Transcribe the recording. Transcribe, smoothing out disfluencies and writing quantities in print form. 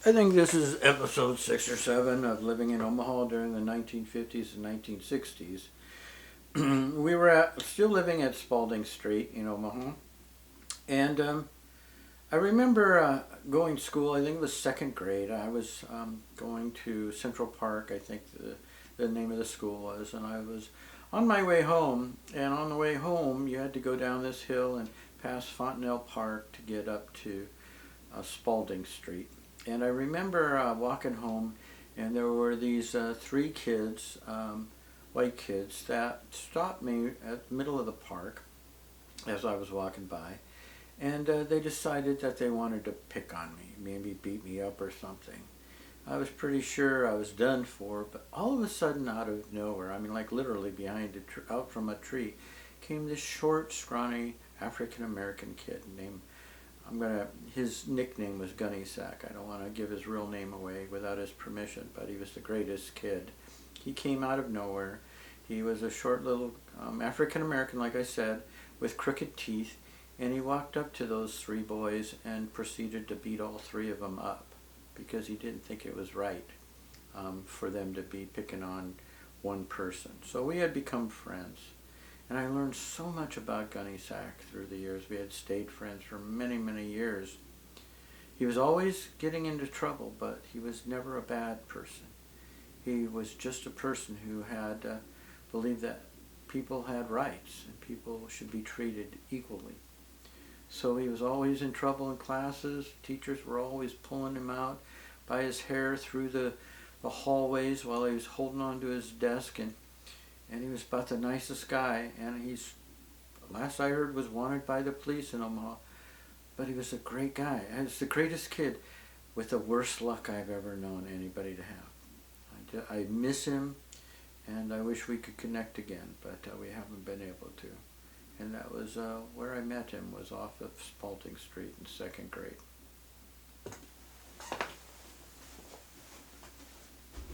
I think this is episode 6 or 7 of living in Omaha during the 1950s and 1960s. We were still living at Spalding Street in Omaha, and I remember going to school. I think it was second grade. I was going to Central Park. I think the name of the school was, and I was on my way home. And on the way home, you had to go down this hill and past Fontenelle Park to get up to Spalding Street. And I remember walking home, and there were these three kids, white kids, that stopped me at the middle of the park as I was walking by, and they decided that they wanted to pick on me, maybe beat me up or something. I was pretty sure I was done for, but all of a sudden, out of nowhere, I mean, like literally behind out from a tree, came this short, scrawny African American kid named his nickname was Gunny Sack. I don't want to give his real name away without his permission, but he was the greatest kid. He came out of nowhere. He was a short little African American, like I said, with crooked teeth, and he walked up to those three boys and proceeded to beat all three of them up because he didn't think it was right for them to be picking on one person. So we had become friends. And I learned so much about Gunny Sack through the years. We had stayed friends for many, many years. He was always getting into trouble, but he was never a bad person. He was just a person who had believed that people had rights and people should be treated equally. So he was always in trouble in classes. Teachers were always pulling him out by his hair through the hallways while he was holding on to his desk, and he was about the nicest guy, and he's, last I heard, was wanted by the police in Omaha. But he was a great guy. He was the greatest kid with the worst luck I've ever known anybody to have. I miss him, and I wish we could connect again, but we haven't been able to. And that was where I met him, was off of Spalding Street in second grade.